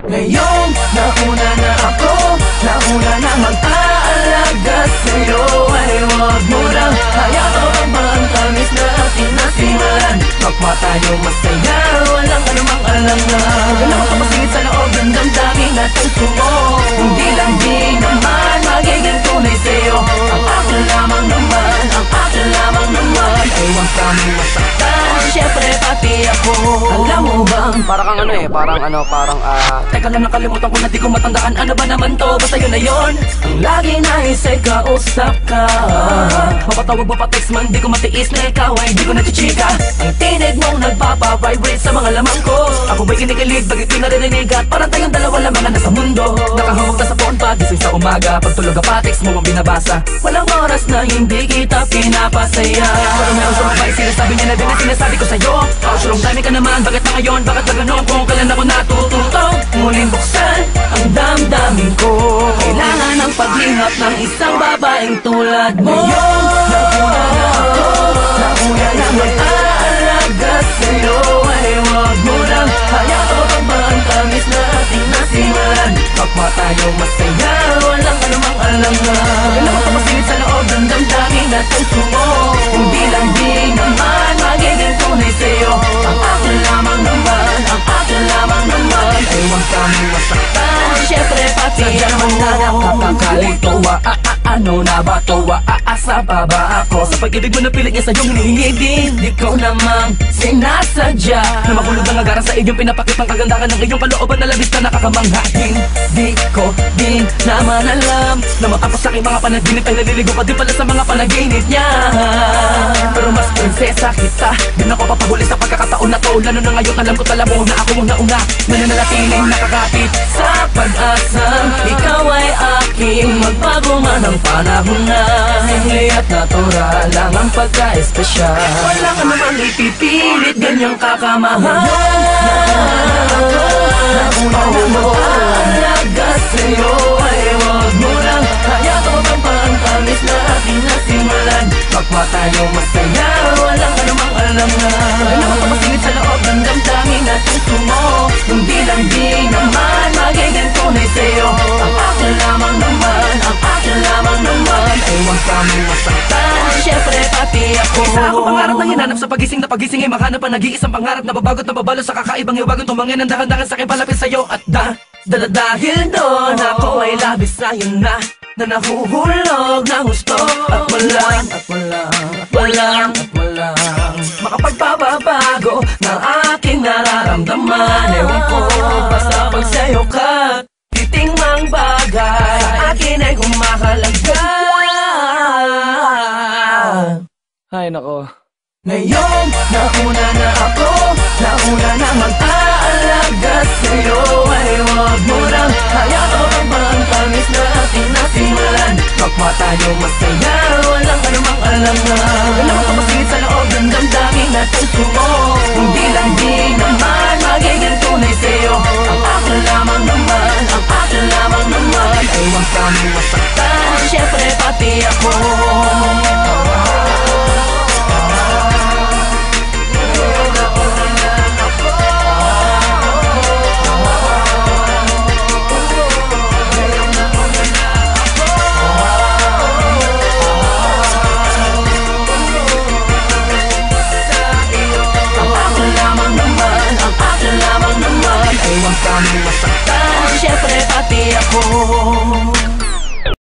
Ngayong nauna na ako, nauna na mag-aalaga sa'yo, ay huwag mo nang hayaan ang tamis na ating nasimulan. Kapwa tayo masaya, walang anumang alangan. Wala makapasingit sa loob ng damdamin natin sumo. Hindi lang di naman magiging tunay sa'yo. Ang akin lamang naman, ang akin lamang naman, ay huwag kami masaktan, syempre pati ako. Alam mo bang, Parang parang teka lang, nakalimutan ko na di ko matandaan. Ano ba naman to? Basta yun na yun. Ang lagi nais ay kausap ka. Mapatawag, mapatext man, di ko matiis na ikaw ay di ko nachichika. Ang tinig mong nagpapavibrate sa mga lamang ko. Ako ba'y kinikilig, bagay ko naririnig at parang tayong dalawa lamang na nasa mundo. Nakahawak na sa phone pag gising sa umaga. Pag tulog ka pa, text mo ang binabasa. Walang oras na hindi kita pinapasaya. Pero meron sa mabay, sinasabi niya na din ang sinasabi ko sa'yo. Sure long time ka naman, bakit na ngayon? Bakit na ganon? Kung kailan ako natututong muling buksan ang damdamin ko. Kailangan ng paghihap ng isang babaeng tulad mo. Ngayon, nauna na ako, nauna na mag-aalaga sa'yo, ay huwag mo nang hayaan ba ang tamis na ating nasimulan. Kapwa tayo masaya, walang anumang alangan. Wala makapasingit sa loob ng damdamin natin sumo. Hindi lang di naman magiging tunay sa'yo. Ang akin lamang naman, ang akin lamang naman, ay huwag kami masaktan, syempre pati ako. Naman na nakakakalito, ano na ba to? Aasa pa ba ako? Sa pag-ibig mo na pilit niya sa'yong hinihingi din. Di ko namang sinasadya na makulog ang agaran sa iyong pinapakitang kagandahan ng iyong kalooban na labis na nakakamanghain. Di ko din naman alam na matapos sa aking mga panaginip ay naliligo pa din pala sa mga panaginip niya. Pero mas prinsesa kita, din ako papahuli sa pagkakataon na to. Lalo na ngayon alam ko tala mo na ako una-una nananatiling nakakapit sa pag-asang ikaw ay aking magbago man ang panahon na huli at natural lang ang pagka-espesyal. Wala ka namang ipipilit, ganyang kakamahal. Nauna na mag-aalaga sa'yo, ay huwag mo nang hayaan ang tamis na ating nasimulan. Kapwa tayo masaya, walang anumang alangan. Wala makapasingit sa loob ng damdamin natin sumo. Hindi lang di naman magiging tunay sa'yo. Ang akin lamang naman, ang akin lamang naman, ay huwag kami masaktan, syempre pati ako. Isa ako pangarap na hinanap sa pagising na pagising ay makahanap ang nag-iisang pangarap na babagot na babalo sa kakaibang iwagon. Tumangin ang dahan-dahan sa aking palapit sa'yo at dahil doon ako ay labis sa'yo na nahuhulog ng gusto. At walang makapagpapabago ng aking nararamdaman. Ewan ko, basta pag sa'yo ka titingmang bagay sa akin ay humahalaga. Ay nako. Ngayon, nauna na ako, nauna na mag-aalaga sa'yo, ay huwag mo nang hayaan ba ang tamis na ating nasimulan. Kapwa tayo masaya, walang anumang alangan. Wala makapasingit sa loob ng damdamin natin sumo. Hindi lang di naman magiging tunay sa'yo.